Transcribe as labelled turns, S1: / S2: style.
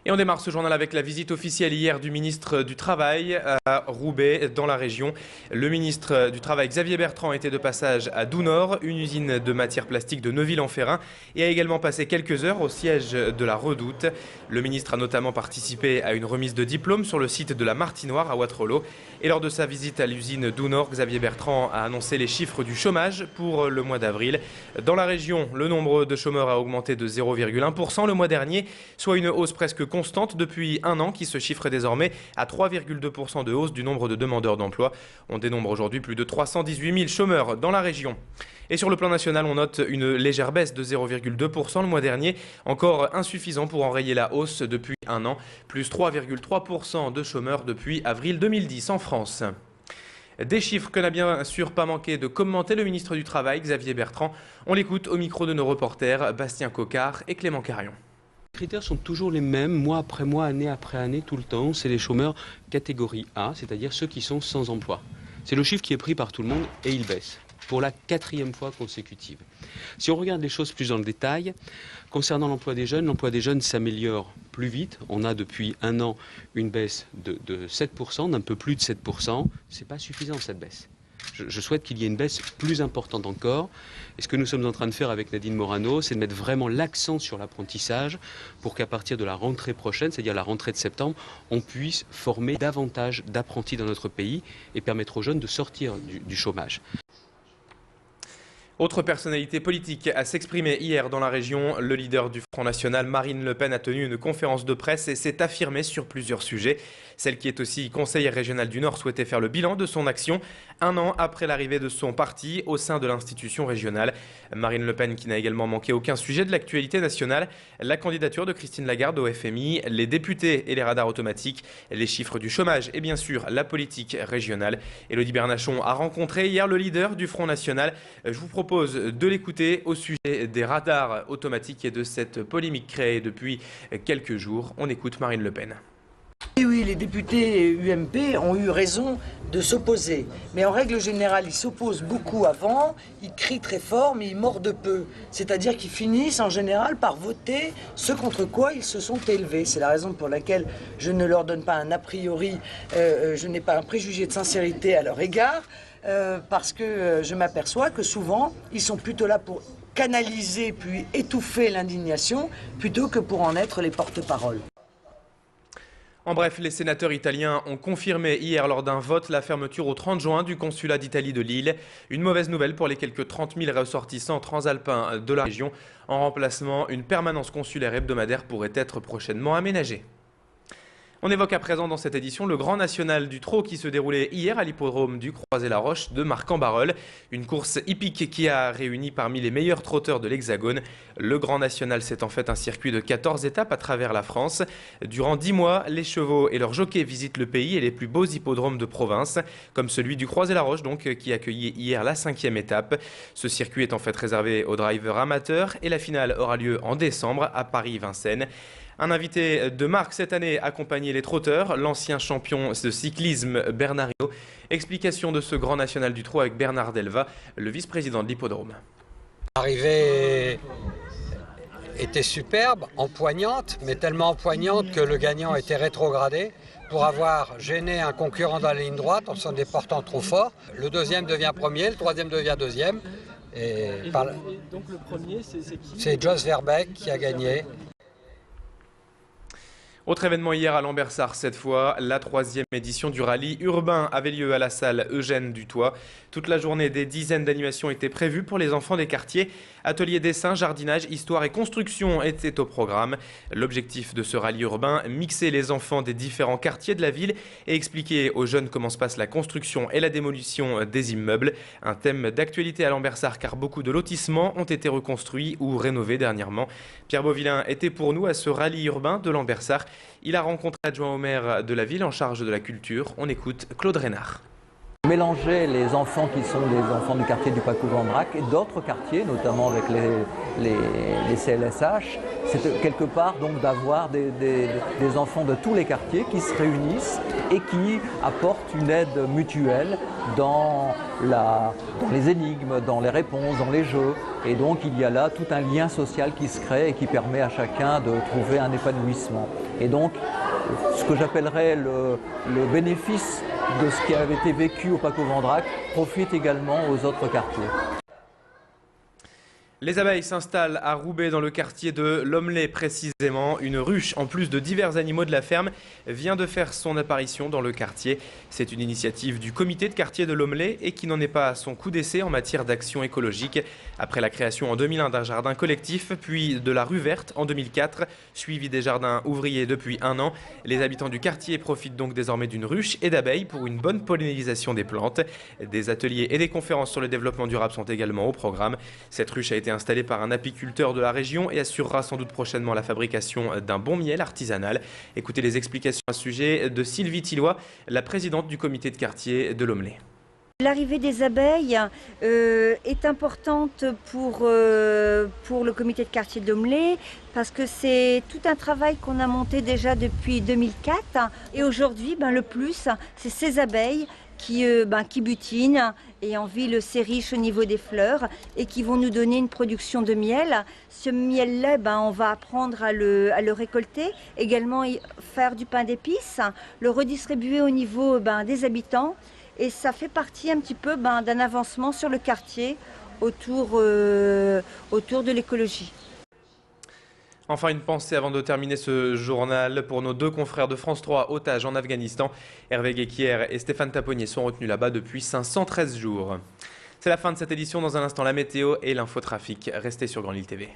S1: Et on démarre ce journal avec la visite officielle hier du ministre du Travail à Roubaix, dans la région. Le ministre du Travail, Xavier Bertrand, était de passage à Dounord, une usine de matières plastiques de Neuville-en-Ferrain, et a également passé quelques heures au siège de la Redoute. Le ministre a notamment participé à une remise de diplôme sur le site de la Martinoire à Wattrelos. Et lors de sa visite à l'usine Dounord, Xavier Bertrand a annoncé les chiffres du chômage pour le mois d'avril. Dans la région, le nombre de chômeurs a augmenté de 0,1% le mois dernier, soit une hausse presque constante depuis un an qui se chiffre désormais à 3,2% de hausse du nombre de demandeurs d'emploi. On dénombre aujourd'hui plus de 318 000 chômeurs dans la région. Et sur le plan national, on note une légère baisse de 0,2% le mois dernier, encore insuffisant pour enrayer la hausse depuis un an, plus 3,3% de chômeurs depuis avril 2010 en France. Des chiffres que n'a bien sûr pas manqué de commenter le ministre du Travail, Xavier Bertrand. On l'écoute au micro de nos reporters Bastien Coquart et Clément Carion.
S2: Les critères sont toujours les mêmes, mois après mois, année après année, tout le temps. C'est les chômeurs catégorie A, c'est-à-dire ceux qui sont sans emploi. C'est le chiffre qui est pris par tout le monde et il baisse pour la 4e fois consécutive. Si on regarde les choses plus dans le détail, concernant l'emploi des jeunes s'améliore plus vite. On a depuis un an une baisse de 7%, d'un peu plus de 7%. C'est pas suffisant cette baisse. Je souhaite qu'il y ait une baisse plus importante encore. Et ce que nous sommes en train de faire avec Nadine Morano, c'est de mettre vraiment l'accent sur l'apprentissage pour qu'à partir de la rentrée prochaine, c'est-à-dire la rentrée de septembre, on puisse former davantage d'apprentis dans notre pays et permettre aux jeunes de sortir du chômage.
S1: Autre personnalité politique à s'exprimer hier dans la région, le leader du Front National, Marine Le Pen, a tenu une conférence de presse et s'est affirmée sur plusieurs sujets. Celle qui est aussi conseillère régionale du Nord souhaitait faire le bilan de son action un an après l'arrivée de son parti au sein de l'institution régionale. Marine Le Pen qui n'a également manqué aucun sujet de l'actualité nationale, la candidature de Christine Lagarde au FMI, les députés et les radars automatiques, les chiffres du chômage et bien sûr la politique régionale. Élodie Bernachon a rencontré hier le leader du Front National. Je vous propose de l'écouter au sujet des radars automatiques et de cette polémique créée depuis quelques jours. On écoute Marine Le Pen.
S3: Oui, les députés UMP ont eu raison de s'opposer. Mais en règle générale, ils s'opposent beaucoup avant, ils crient très fort, mais ils mordent peu. C'est-à-dire qu'ils finissent en général par voter ce contre quoi ils se sont élevés. C'est la raison pour laquelle je ne leur donne pas un a priori, je n'ai pas un préjugé de sincérité à leur égard, parce que je m'aperçois que souvent, ils sont plutôt là pour canaliser puis étouffer l'indignation, plutôt que pour en être les porte-parole.
S1: En bref, les sénateurs italiens ont confirmé hier lors d'un vote la fermeture au 30 juin du consulat d'Italie de Lille. Une mauvaise nouvelle pour les quelques 30 000 ressortissants transalpins de la région. En remplacement, une permanence consulaire hebdomadaire pourrait être prochainement aménagée. On évoque à présent dans cette édition le Grand National du Trot qui se déroulait hier à l'hippodrome du Croisé-la-Roche de Marcq-en-Barœul. Une course hippique qui a réuni parmi les meilleurs trotteurs de l'Hexagone. Le Grand National, c'est en fait un circuit de 14 étapes à travers la France. Durant 10 mois, les chevaux et leurs jockeys visitent le pays et les plus beaux hippodromes de province, comme celui du Croisé-la-Roche donc, qui accueillait hier la 5e étape. Ce circuit est en fait réservé aux drivers amateurs et la finale aura lieu en décembre à Paris-Vincennes. Un invité de marque cette année accompagnait les trotteurs, l'ancien champion de cyclisme Bernard Hinault. Explication de ce Grand National du Trot avec Bernard Delva, le vice-président de l'hippodrome.
S4: L'arrivée était superbe, empoignante, mais tellement empoignante que le gagnant était rétrogradé pour avoir gêné un concurrent dans la ligne droite en s'en déportant trop fort. Le deuxième devient premier, le troisième devient deuxième.
S5: Donc le premier, c'est qui?
S4: C'est Jos Verbeek qui a gagné.
S1: Autre événement hier à Lambersart, cette fois, la 3e édition du rallye urbain avait lieu à la salle Eugène Dutoit. Toute la journée, des dizaines d'animations étaient prévues pour les enfants des quartiers. Ateliers dessin, jardinage, histoire et construction étaient au programme. L'objectif de ce rallye urbain, mixer les enfants des différents quartiers de la ville et expliquer aux jeunes comment se passe la construction et la démolition des immeubles. Un thème d'actualité à Lambersart car beaucoup de lotissements ont été reconstruits ou rénovés dernièrement. Pierre Beauvillain était pour nous à ce rallye urbain de Lambersart. Il a rencontré l'adjoint au maire de la ville en charge de la culture. On écoute Claude Reynard.
S6: Mélanger les enfants qui sont des enfants du quartier du Paco-Vendrac et d'autres quartiers, notamment avec les CLSH, c'est quelque part donc d'avoir des enfants de tous les quartiers qui se réunissent et qui apportent une aide mutuelle dans les énigmes, dans les réponses, dans les jeux. Et donc il y a là tout un lien social qui se crée et qui permet à chacun de trouver un épanouissement. Et donc ce que j'appellerais le bénéfice de ce qui avait été vécu au Paco-Vendrac profite également aux autres quartiers.
S1: Les abeilles s'installent à Roubaix dans le quartier de Lomley précisément. Une ruche en plus de divers animaux de la ferme vient de faire son apparition dans le quartier. C'est une initiative du comité de quartier de Lomley et qui n'en est pas à son coup d'essai en matière d'action écologique. Après la création en 2001 d'un jardin collectif, puis de la rue verte en 2004, suivi des jardins ouvriers depuis 1 an, les habitants du quartier profitent donc désormais d'une ruche et d'abeilles pour une bonne pollinisation des plantes. Des ateliers et des conférences sur le développement durable sont également au programme. Cette ruche a été installée par un apiculteur de la région et assurera sans doute prochainement la fabrication d'un bon miel artisanal. Écoutez les explications à ce sujet de Sylvie Tillois, la présidente du comité de quartier de Lomley.
S7: L'arrivée des abeilles est importante pour le comité de quartier de Lomley parce que c'est tout un travail qu'on a monté déjà depuis 2004 et aujourd'hui le plus c'est ces abeilles qui butinent et en ville c'est riche au niveau des fleurs et qui vont nous donner une production de miel. Ce miel-là, on va apprendre à le récolter, également faire du pain d'épices, le redistribuer au niveau des habitants. Et ça fait partie un petit peu d'un avancement sur le quartier autour de l'écologie.
S1: Enfin, une pensée avant de terminer ce journal pour nos 2 confrères de France 3 otages en Afghanistan. Hervé Guéquière et Stéphane Taponnier sont retenus là-bas depuis 513 jours. C'est la fin de cette édition. Dans un instant, la météo et l'infotrafic. Restez sur Grand Lille TV.